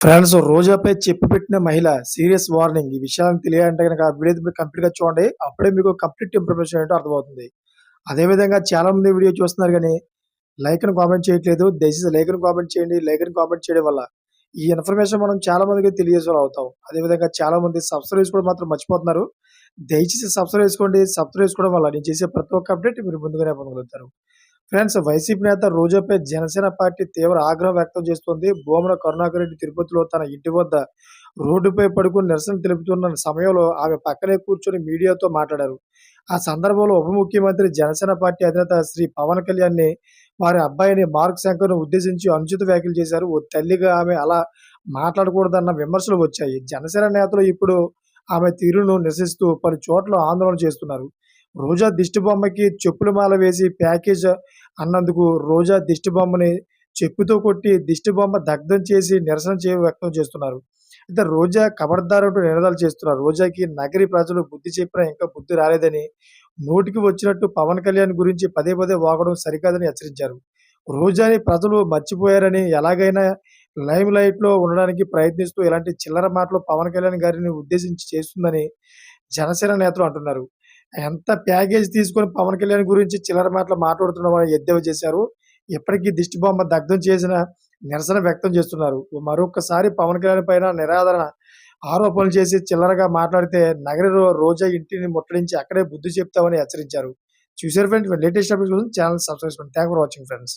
France రోజాపై చెప్పు పెట్టిన మహిళ సీరియస్ వార్నింగ్. ఈ విషయాలను తెలియాలంటే గనక ఆ వీడియో మీరు కంప్లీట్‌గా చూడండి. అప్పుడే మీకు కంప్లీట్ ఇన్ఫర్మేషన్ ఏంటో అర్థమవుతుంది. అదే విధంగా చాలా మంది వీడియో చూస్తున్నారు గానీ, లైక్ అని కామెంట్ చేయట్లేదు. దయచేసి లైక్ అని కామెంట్ చేయండి. లైక్ అని కామెంట్ చేయడం వల్ల ఈ ఇన్ఫర్మేషన్ మనం చాలా మందికి తెలియజేసేవాళ్ళం అవుతాం. అదే విధంగా చాలా మంది సబ్స్క్రైబ్ చేసుకోవడం మాత్రం మర్చిపోతున్నారు. దయచేసి సబ్స్క్రైబ్ చేసుకోండి. సబ్స్క్రైబ్ చేసుకోవడం వల్ల నేను చేసే ప్రతి ఒక్క అప్డేట్ మీరు ముందుగానే పొందగలుగుతారు. ఫ్రెండ్స్, వైసీపీ నేత రోజాపై జనసేన పార్టీ తీవ్ర ఆగ్రహం వ్యక్తం చేస్తోంది. భూమన కరుణాకర్ రెడ్డి తిరుపతిలో తన ఇంటి వద్ద రోడ్డుపై పడుకుని నిరసన తెలుపుతున్న సమయంలో ఆమె పక్కనే కూర్చొని మీడియాతో మాట్లాడారు. ఆ సందర్భంలో ఉప ముఖ్యమంత్రి, జనసేన పార్టీ అధినేత శ్రీ పవన్ కళ్యాణ్‌ని, వారి అబ్బాయిని మార్క్ శంకర్‌ను ఉద్దేశించి అనుచిత వ్యాఖ్యలు చేశారు. ఓ తల్లిగా ఆమె అలా మాట్లాడకూడదన్న విమర్శలు వచ్చాయి. జనసేన నేతలు ఇప్పుడు ఆమె తీరును నిరసిస్తూ పలు చోట్ల ఆందోళన చేస్తున్నారు. రోజా దిష్టిబొమ్మకి చెప్పుల మాల వేసి ప్యాకేజ్ అన్నందుకు రోజా దిష్టిబొమ్మని చెప్పుతో కొట్టి దిష్టిబొమ్మ దగ్ధం చేసి నిరసన వ్యక్తం చేస్తున్నారు. అయితే రోజా ఖబర్దార్ అంటూ నినాదాలు చేస్తున్నారు. రోజాకి నగరి ప్రజలు బుద్ధి చెప్పినా ఇంకా బుద్ధి రాలేదని, నోటికి వచ్చినట్టు పవన్ కళ్యాణ్ గురించి పదే పదే వాగడం సరికాదని హెచ్చరించారు. రోజాని ప్రజలు మర్చిపోయారని, ఎలాగైనా లైమ్ లైట్‌లో ఉండడానికి ప్రయత్నిస్తూ ఇలాంటి చిల్లర మాటలు పవన్ కళ్యాణ్ గారిని ఉద్దేశించి చేస్తుందని జనసేన నేతలు అంటున్నారు. ఎంత ప్యాకేజ్ తీసుకొని పవన్ కళ్యాణ్ గురించి చిల్లర మాటలు మాట్లాడుతున్నామని ఎద్దేవా చేశారు. ఇప్పటికీ దిష్టిబొమ్మ దగ్ధం చేసిన నిరసన వ్యక్తం చేస్తున్నారు. మరొక్కసారి పవన్ కళ్యాణ్ పైన నిరాదరణ ఆరోపణలు చేసి చిల్లరగా మాట్లాడితే నగరి రోజా ఇంటిని ముట్టడించి అక్కడే బుద్ధి చెప్తామని హెచ్చరించారు. చూసారు ఫ్రెండ్స్, లేటెస్ట్ అప్డేట్స్ కోసం ఛానల్ సబ్స్క్రైబ్ చేసుకోండి. Thanks for watching friends.